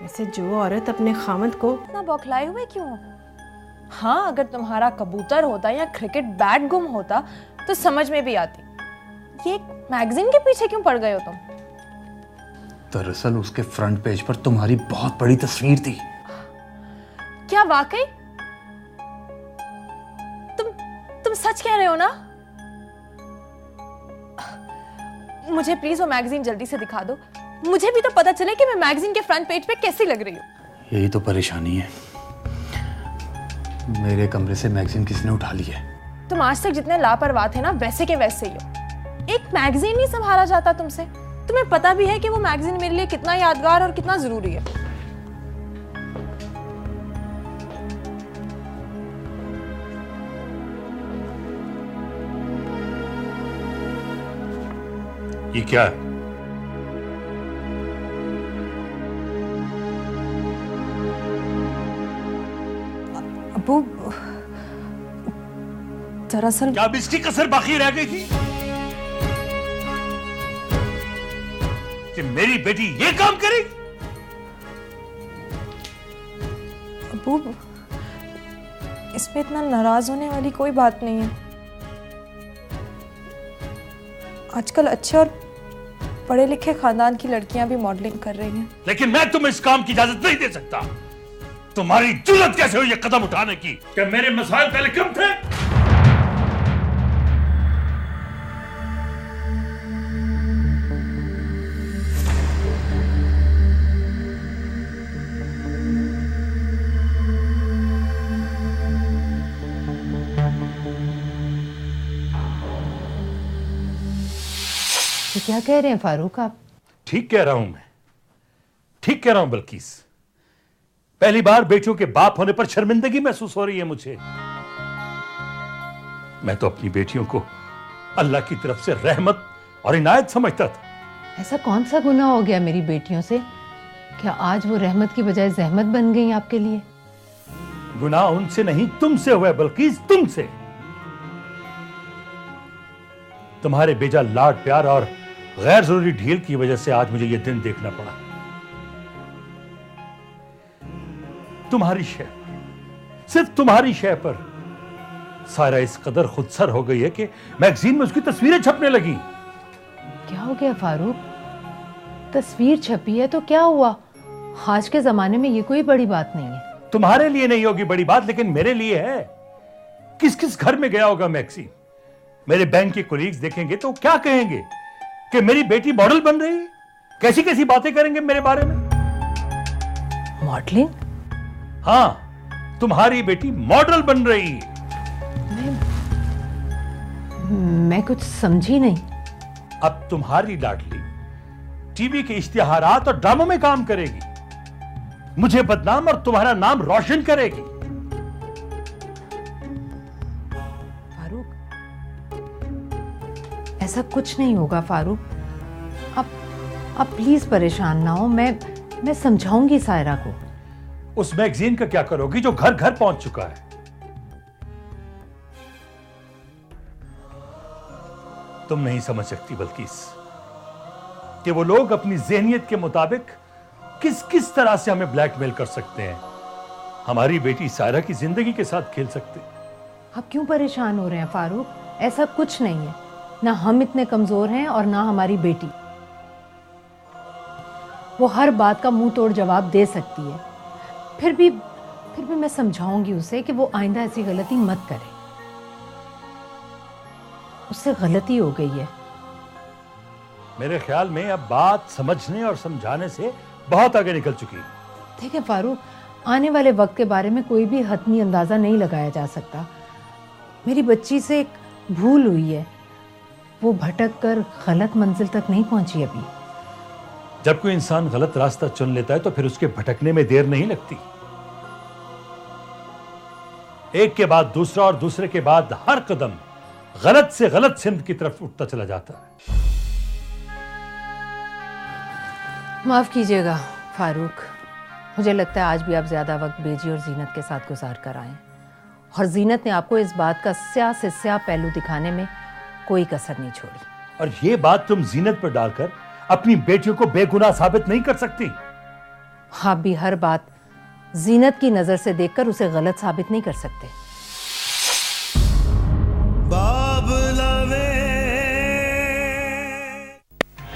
वैसे जो औरत अपने खामद को इतना बौखलाए हुए क्यों हो? हाँ, अगर तुम्हारा कबूतर होता या क्रिकेट बैट गुम होता तो समझ में भी आती। ये एक मैगजीन के पीछे क्यों पड़ गए हो तुम? दरअसल उसके फ्रंट पेज पर तुम्हारी बहुत बड़ी तस्वीर थी। क्या वाकई? तुम सच कह रहे हो ना? मुझे प्लीज वो मैगजीन जल्दी से दिखा दो। मुझे भी तो पता चले कि मैं मैगजीन के फ्रंट पेज पे कैसी लग रही हूँ। यही तो परेशानी है, मेरे कमरे से मैगजीन किसने उठा ली है? तुम आज तक जितने लापरवाह थे ना, वैसे के वैसे ही हो। एक मैगजीन नहीं संभाला जाता तुमसे। तुम्हें पता भी है कि वो मैगजीन मेरे लिए कितना यादगार और कितना जरूरी है। ये क्या है? अबू, दरअसल क्या अब इसकी कसर बाकी रह गई थी कि मेरी बेटी ये काम करेगी? अबू, इसमें इतना नाराज होने वाली कोई बात नहीं है। आजकल अच्छे और पढ़े लिखे खानदान की लड़कियां भी मॉडलिंग कर रही हैं। लेकिन मैं तुम्हें इस काम की इजाजत नहीं दे सकता। तुम्हारी जुर्रत कैसे हुई ये कदम उठाने की? क्या मेरे मसाइल पहले कम थे? तो क्या कह रहे हैं फारूक आप? ठीक कह रहा हूं मैं, ठीक कह रहा हूं बल्किस। पहली बार बेटियों के बाप होने पर शर्मिंदगी महसूस हो रही है मुझे। मैं तो अपनी बेटियों को अल्लाह की तरफ से रहमत और इनायत समझता था। ऐसा कौन सा गुनाह हो गया मेरी बेटियों से? क्या आज वो रहमत की बजाय जहमत बन गई आपके लिए? गुनाह उनसे नहीं तुमसे हुआ बल्किस, तुमसे। तुम्हारे बेजा लाड प्यार और गैर जरूरी ढील की वजह से आज मुझे यह दिन देखना पड़ा। तुम्हारी शय पर, सिर्फ तुम्हारी शय पर सारा इस कदर खुदसर हो गई है कि मैगजीन में उसकी तस्वीरें छपने लगी। क्या हो गया फारूक? तस्वीर छपी है तो क्या हुआ? आज के जमाने में ये कोई बड़ी बात नहीं है। तुम्हारे लिए नहीं होगी बड़ी बात, लेकिन मेरे लिए है। किस किस घर में गया होगा मैगजीन? मेरे बैंक के कोलीग्स देखेंगे तो क्या कहेंगे कि मेरी बेटी मॉडल बन रही है? कैसी कैसी बातें करेंगे मेरे बारे में। मॉडलिंग? हाँ, तुम्हारी बेटी मॉडल बन रही है। मैं कुछ समझी नहीं। अब तुम्हारी लाडली टीवी के इश्तिहारात और ड्रामों में काम करेगी, मुझे बदनाम और तुम्हारा नाम रोशन करेगी। फारूक, ऐसा कुछ नहीं होगा फारूक। आप प्लीज परेशान ना हो। मैं समझाऊंगी सायरा को। उस मैगजीन का क्या करोगी जो घर घर पहुंच चुका है? तुम नहीं समझ सकती बल्किस कि वो लोग अपनी ज़हनियत के मुताबिक किस किस तरह से हमें ब्लैकमेल कर सकते हैं। हमारी बेटी सायरा की जिंदगी के साथ खेल सकते हैं। आप क्यों परेशान हो रहे हैं फारूक? ऐसा कुछ नहीं है। ना हम इतने कमजोर हैं और ना हमारी बेटी। वो हर बात का मुंह तोड़ जवाब दे सकती है। फिर भी मैं समझाऊंगी उसे कि वो आइंदा ऐसी गलती मत करे। उससे गलती हो गई है। मेरे ख्याल में अब बात समझने और समझाने से बहुत आगे निकल चुकी है। देखिए फारूक, आने वाले वक्त के बारे में कोई भी हतमी अंदाजा नहीं लगाया जा सकता। मेरी बच्ची से एक भूल हुई है। वो भटक कर गलत मंजिल तक नहीं पहुंची अभी। जब कोई इंसान गलत रास्ता चुन लेता है तो फिर उसके भटकने में देर नहीं लगती। एक के बाद दूसरा और दूसरे के बाद हर कदम गलत से गलत सिमत की तरफ उठता चला जाता है। माफ कीजिएगा फारूक, मुझे लगता है आज भी आप ज्यादा वक्त बेजी और जीनत के साथ गुजार कर आए और जीनत ने आपको इस बात का स्याह से स्याह पहलू दिखाने में कोई कसर नहीं छोड़ी। और ये बात तुम जीनत पर डालकर अपनी बेटियों को बेगुनाह साबित नहीं कर सकती। आप भी हर बात जीनत की नज़र से देखकर उसे गलत साबित नहीं कर सकते।